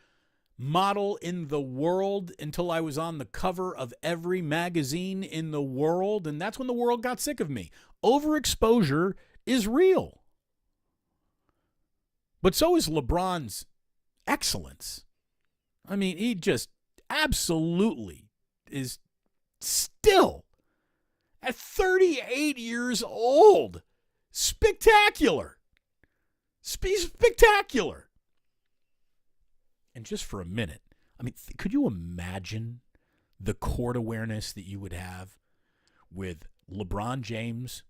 model in the world until I was on the cover of every magazine in the world, and that's when the world got sick of me. Overexposure is real. But so is LeBron's excellence. I mean, he just absolutely is still, at 38 years old, spectacular. Spectacular. And just for a minute, I mean, could you imagine the court awareness that you would have with LeBron James,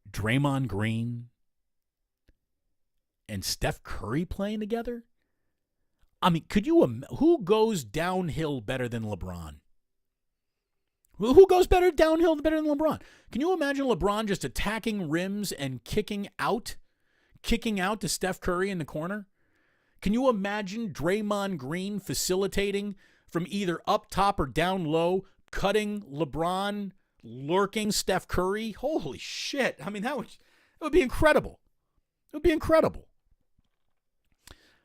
Draymond Green, and Steph Curry playing together? I mean, who goes downhill better than LeBron? Who goes downhill better than LeBron? Can you imagine LeBron just attacking rims and kicking out to Steph Curry in the corner? Can you imagine Draymond Green facilitating from either up top or down low, cutting LeBron, lurking Steph Curry? Holy shit. I mean, that would be incredible. It would be incredible.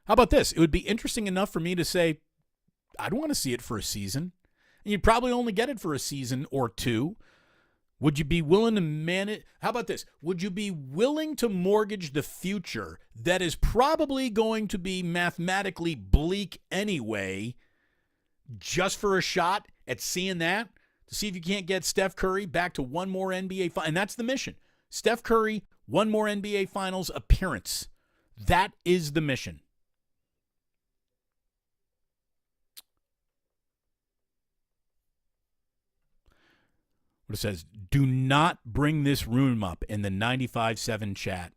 How about this? It would be interesting enough for me to say, I don't want to see it for a season. And you'd probably only get it for a season or two. Would you be willing to manage? How about this? Would you be willing to mortgage the future that is probably going to be mathematically bleak anyway, just for a shot at seeing that? To see if you can't get Steph Curry back to one more NBA final. And that's the mission. Steph Curry, one more NBA Finals appearance. That is the mission. It says, do not bring this room up in the 95.7 chat.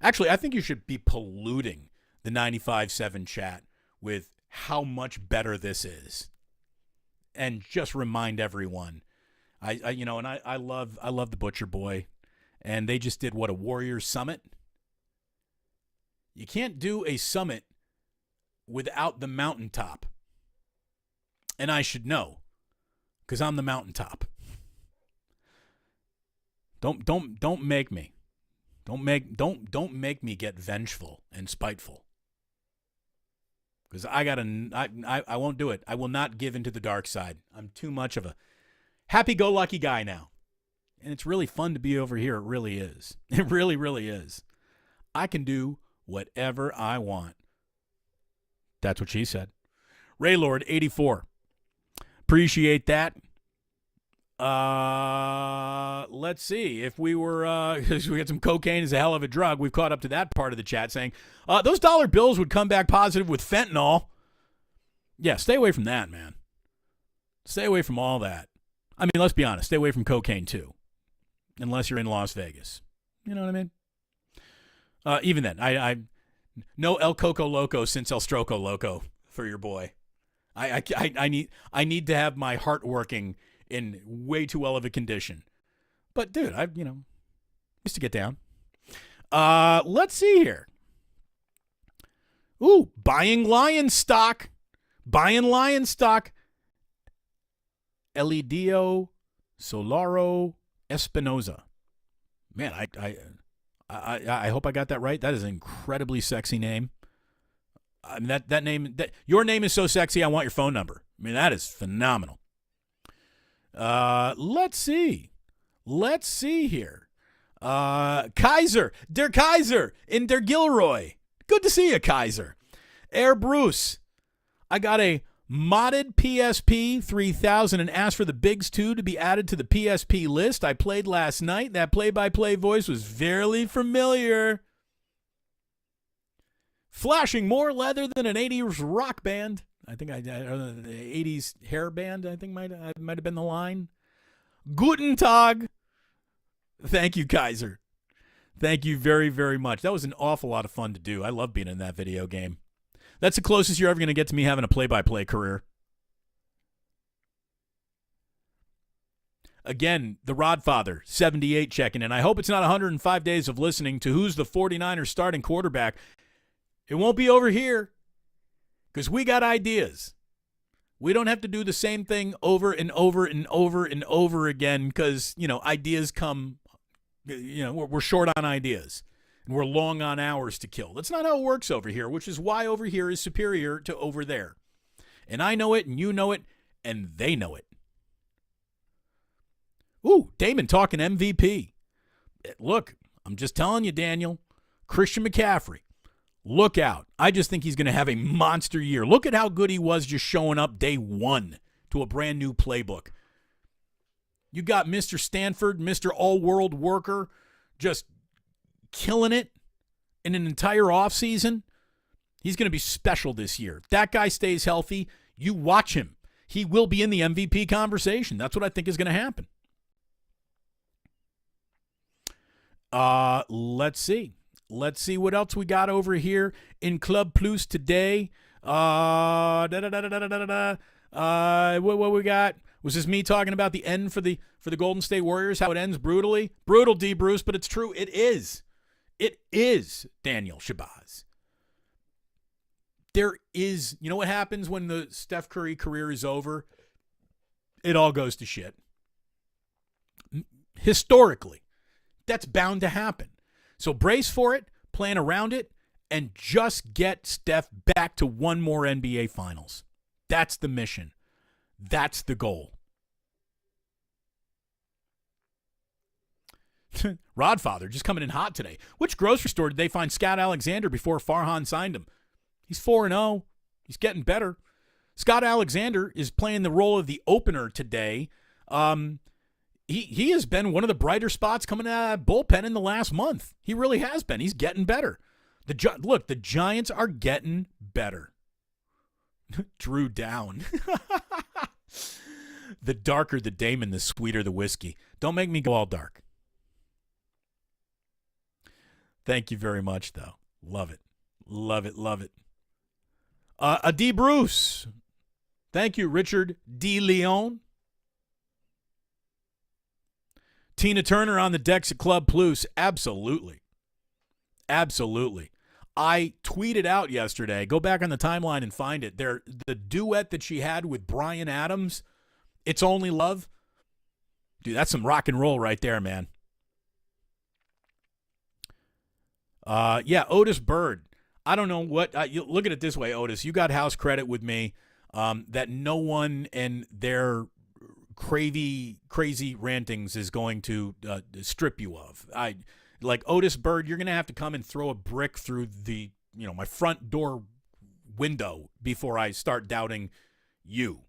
Actually, I think you should be polluting the 95.7 chat with how much better this is. And just remind everyone. I love the Butcher Boy. And they just did a Warriors Summit. You can't do a summit without the mountaintop. And I should know, because I'm the mountaintop. Don't make me. Don't make me get vengeful and spiteful. Because I won't do it. I will not give into the dark side. I'm too much of a happy-go-lucky guy now. And it's really fun to be over here. It really is. It really, really is. I can do whatever I want. That's what she said. Raylord 84. Appreciate that. Let's see. If we were, we had some cocaine is a hell of a drug. We've caught up to that part of the chat saying, those dollar bills would come back positive with fentanyl. Yeah, stay away from that, man. Stay away from all that. I mean, let's be honest. Stay away from cocaine, too. Unless you're in Las Vegas. You know what I mean? Even then, I no El Coco Loco since El Stroco Loco for your boy. I need to have my heart working in way too well of a condition. But, dude, I used to get down. Let's see here. Ooh, buying Lion stock. Elidio Solaro Espinoza. Man, I hope I got that right. That is an incredibly sexy name. I mean, that name, your name is so sexy, I want your phone number. I mean, that is phenomenal. Let's see here. Kaiser, Der Kaiser in Der Gilroy. Good to see you, Kaiser. Air Bruce, I got a modded PSP 3000 and asked for the Bigs 2 to be added to the PSP list. I played last night. That play-by-play voice was very familiar. Flashing more leather than an 80s rock band. I think the 80s hair band, I think might have been the line. Guten Tag. Thank you, Kaiser. Thank you very, very much. That was an awful lot of fun to do. I love being in that video game. That's the closest you're ever going to get to me having a play-by-play career. Again, the Rodfather, 78 checking in. I hope it's not 105 days of listening to who's the 49ers starting quarterback. It won't be over here because we got ideas. We don't have to do the same thing over and over and over and over again because, ideas come, we're short on ideas. And we're long on hours to kill. That's not how it works over here, which is why over here is superior to over there. And I know it, and you know it, and they know it. Ooh, Damon talking MVP. Look, I'm just telling you, Daniel, Christian McCaffrey, look out. I just think he's going to have a monster year. Look at how good he was just showing up day one to a brand new playbook. You got Mr. Stanford, Mr. All-World Worker, just killing it in an entire offseason. He's going to be special this year. If that guy stays healthy, you watch him. He will be in the MVP conversation. That's what I think is going to happen. Let's see. Let's see what else we got over here in Club Plus today. What we got? Was this me talking about the end for the Golden State Warriors? How it ends brutally? Brutal, D. Bruce, but it's true. It is. It is Daniel Shabazz. There is, you know what happens when the Steph Curry career is over? It all goes to shit. Historically, that's bound to happen. So brace for it, plan around it, and just get Steph back to one more NBA Finals. That's the mission. That's the goal. Rodfather just coming in hot today. Which grocery store did they find Scott Alexander before Farhan signed him? He's 4-0. He's getting better. Scott Alexander is playing the role of the opener today. He has been one of the brighter spots coming out of that bullpen in the last month. He really has been. He's getting better. Look, the Giants are getting better. Drew down. The darker the Damon, the sweeter the whiskey. Don't make me go all dark. Thank you very much, though. Love it. Love it. Love it. A D. Bruce. Thank you, Richard D. Leon. Tina Turner on the decks at Club Plus. Absolutely. Absolutely. I tweeted out yesterday, go back on the timeline and find it. The duet that she had with Bryan Adams, It's Only Love. Dude, that's some rock and roll right there, man. Yeah, Otis Bird. I don't know what. Look at it this way, Otis. You got house credit with me that no one and their crazy rantings is going to strip you of. Like Otis Bird, you're going to have to come and throw a brick through the, my front door window before I start doubting you.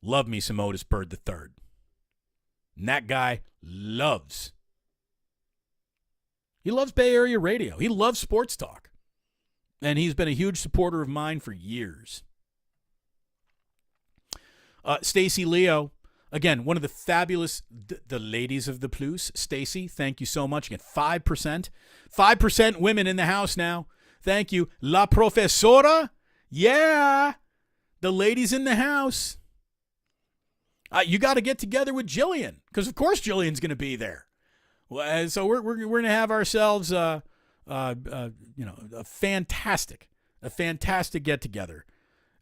Love me some Otis Bird III. And that guy loves Bay Area radio. He loves sports talk. And he's been a huge supporter of mine for years. Stacy Leo, again, one of the fabulous, the ladies of the Plus. Stacy, thank you so much. Again, 5%. 5% women in the house now. Thank you. La Profesora. Yeah. The ladies in the house. You got to get together with Jillian, because of course Jillian's going to be there. Well, so we're going to have ourselves a fantastic get together.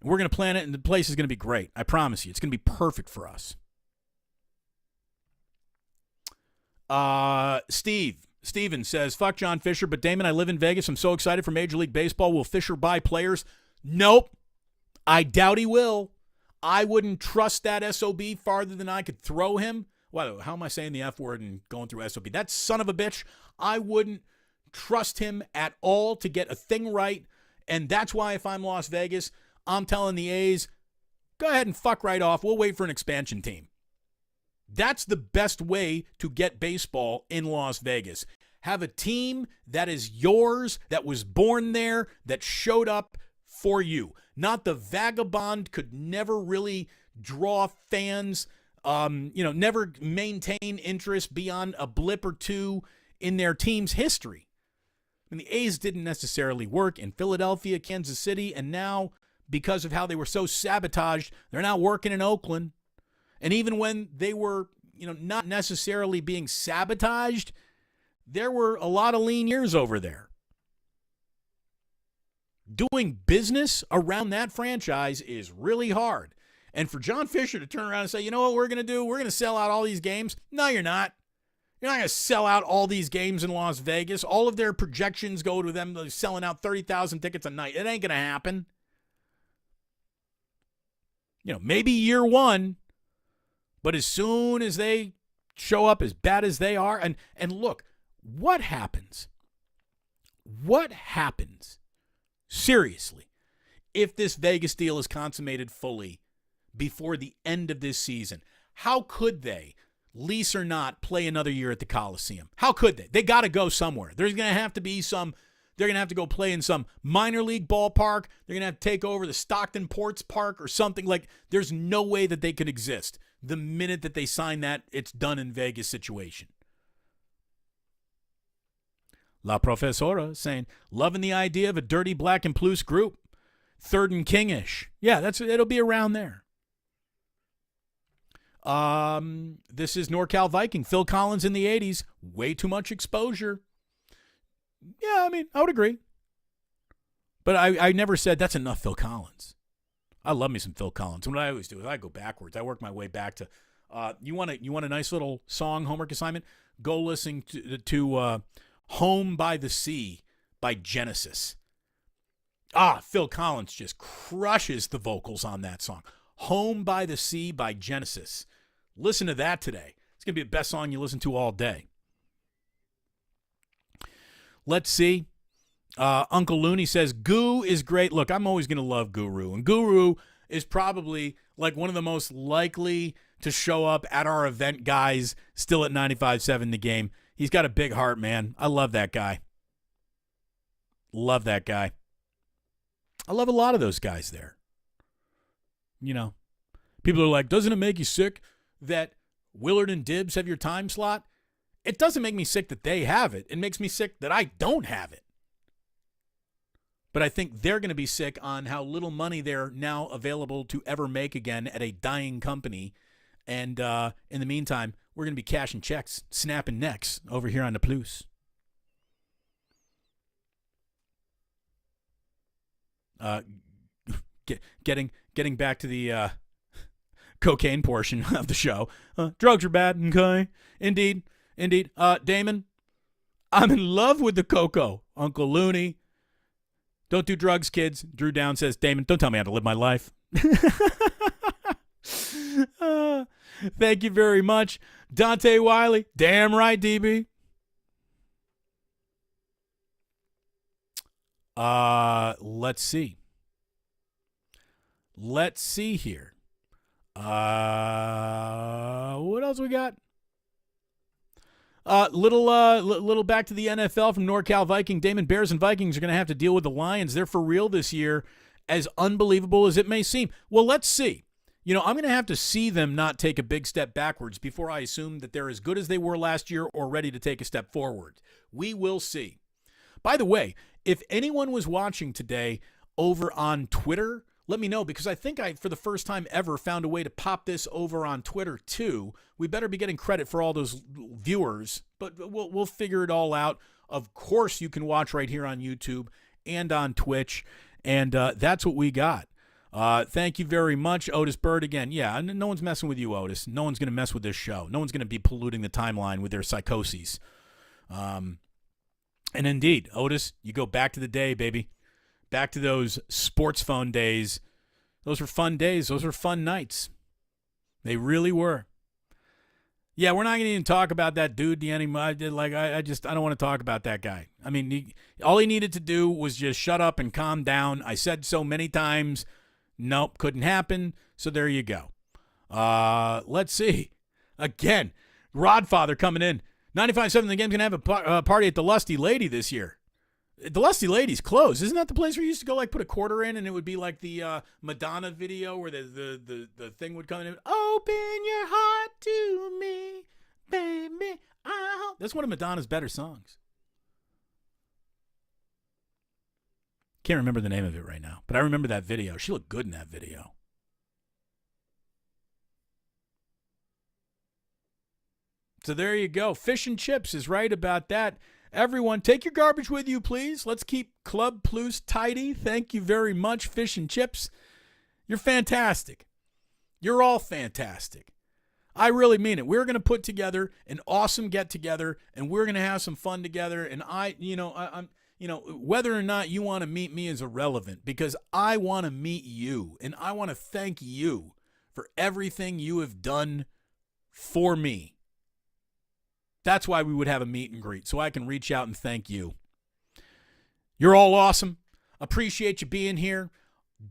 We're going to plan it, and the place is going to be great. I promise you, it's going to be perfect for us. Steven says, fuck John Fisher, but Damon, I live in Vegas. I'm so excited for Major League Baseball. Will Fisher buy players? Nope. I doubt he will. I wouldn't trust that SOB farther than I could throw him. Wow, how am I saying the F word and going through SOB? That son of a bitch, I wouldn't trust him at all to get a thing right. And that's why if I'm Las Vegas, I'm telling the A's, go ahead and fuck right off. We'll wait for an expansion team. That's the best way to get baseball in Las Vegas. Have a team that is yours, that was born there, that showed up for you. Not the vagabond, could never really draw fans, never maintain interest beyond a blip or two in their team's history. I mean, the A's didn't necessarily work in Philadelphia, Kansas City, and now, because of how they were so sabotaged, they're now working in Oakland. And even when they were, not necessarily being sabotaged, there were a lot of lean years over there. Doing business around that franchise is really hard. And for John Fisher to turn around and say, you know what we're going to do? We're going to sell out all these games. No, you're not. You're not going to sell out all these games in Las Vegas. All of their projections go to them selling out 30,000 tickets a night. It ain't going to happen. Maybe year one, but as soon as they show up as bad as they are, and look, what happens? What happens? Seriously, if this Vegas deal is consummated fully before the end of this season, how could they, lease or not, play another year at the Coliseum? How could they? They got to go somewhere. There's going to have to be they're going to have to go play in some minor league ballpark. They're going to have to take over the Stockton Ports Park or something. Like, there's no way that they could exist. The minute that they sign that, it's done in Vegas situation. La Profesora saying, loving the idea of a dirty black and plus group. Third and King-ish. Yeah, it'll be around there. This is NorCal Viking. Phil Collins in the 80s. Way too much exposure. Yeah, I mean, I would agree. But I never said that's enough Phil Collins. I love me some Phil Collins. And what I always do is I go backwards. I work my way back to you want a nice little song homework assignment? Go listen to Home by the Sea by Genesis. Phil Collins just crushes the vocals on that song. Home by the Sea by Genesis. Listen to that today. It's going to be the best song you listen to all day. Let's see. Uncle Looney says, Goo is great. Look, I'm always going to love Guru. And Guru is probably like one of the most likely to show up at our event guys still at 95.7 The Game. He's got a big heart, man. I love that guy. Love that guy. I love a lot of those guys there. You know, people are like, doesn't it make you sick that Willard and Dibbs have your time slot? It doesn't make me sick that they have it. It makes me sick that I don't have it. But I think they're going to be sick on how little money they're now available to ever make again at a dying company. And in the meantime, we're going to be cashing checks, snapping necks over here on the Plus. Getting back to the cocaine portion of the show. Drugs are bad, okay? Indeed. Damon, I'm in love with the cocoa. Uncle Looney. Don't do drugs, kids. Drew Down says, Damon, don't tell me how to live my life. Thank you very much. Dante Wiley, damn right, DB. Let's see. Let's see here. What else we got? Little back to the NFL from NorCal Viking. Damon, Bears and Vikings are going to have to deal with the Lions. They're for real this year, as unbelievable as it may seem. Well, let's see. You know, I'm going to have to see them not take a big step backwards before I assume that they're as good as they were last year or ready to take a step forward. We will see. By the way, if anyone was watching today over on Twitter, let me know, because I think I, for the first time ever, found a way to pop this over on Twitter too. We better be getting credit for all those viewers, but we'll figure it all out. Of course, you can watch right here on YouTube and on Twitch, and that's what we got. Thank you very much, Otis Bird. Again, yeah, no one's messing with you, Otis. No one's going to mess with this show. No one's going to be polluting the timeline with their psychoses. And indeed, Otis, you go back to the day, baby. Back to those sports phone days. Those were fun days. Those were fun nights. They really were. Yeah, we're not going to even talk about that dude anymore. I don't want to talk about that guy. I mean, all he needed to do was just shut up and calm down. I said so many times. Nope, couldn't happen. So there you go. Let's see. Again, Rodfather coming in. 95.7 The Game's going to have a party at the Lusty Lady this year. The Lusty Lady's closed. Isn't that the place where you used to go, like, put a quarter in and it would be like the Madonna video where the thing would come in and open your heart to me, baby. That's one of Madonna's better songs. Can't remember the name of it right now, but I remember that video. She looked good in that video. So there you go. Fish and Chips is right about that. Everyone, take your garbage with you, please. Let's keep Club Plus tidy. Thank you very much, Fish and Chips. You're fantastic. You're all fantastic. I really mean it. We're going to put together an awesome get-together, and we're going to have some fun together. And I'm whether or not you want to meet me is irrelevant, because I want to meet you, and I want to thank you for everything you have done for me. That's why we would have a meet and greet, so I can reach out and thank you. You're all awesome. Appreciate you being here.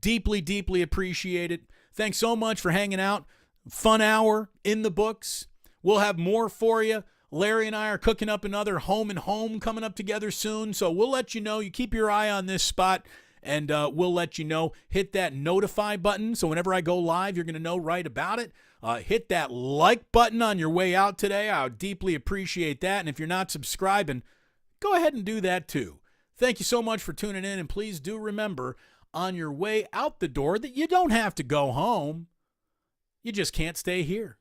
Deeply, deeply appreciate it. Thanks so much for hanging out. Fun hour in the books. We'll have more for you. Larry and I are cooking up another Home and Home coming up together soon, so we'll let you know. You keep your eye on this spot, and we'll let you know. Hit that notify button, so whenever I go live, you're going to know right about it. Hit that like button on your way out today. I would deeply appreciate that. And if you're not subscribing, go ahead and do that too. Thank you so much for tuning in. And please do remember, on your way out the door that you don't have to go home. You just can't stay here.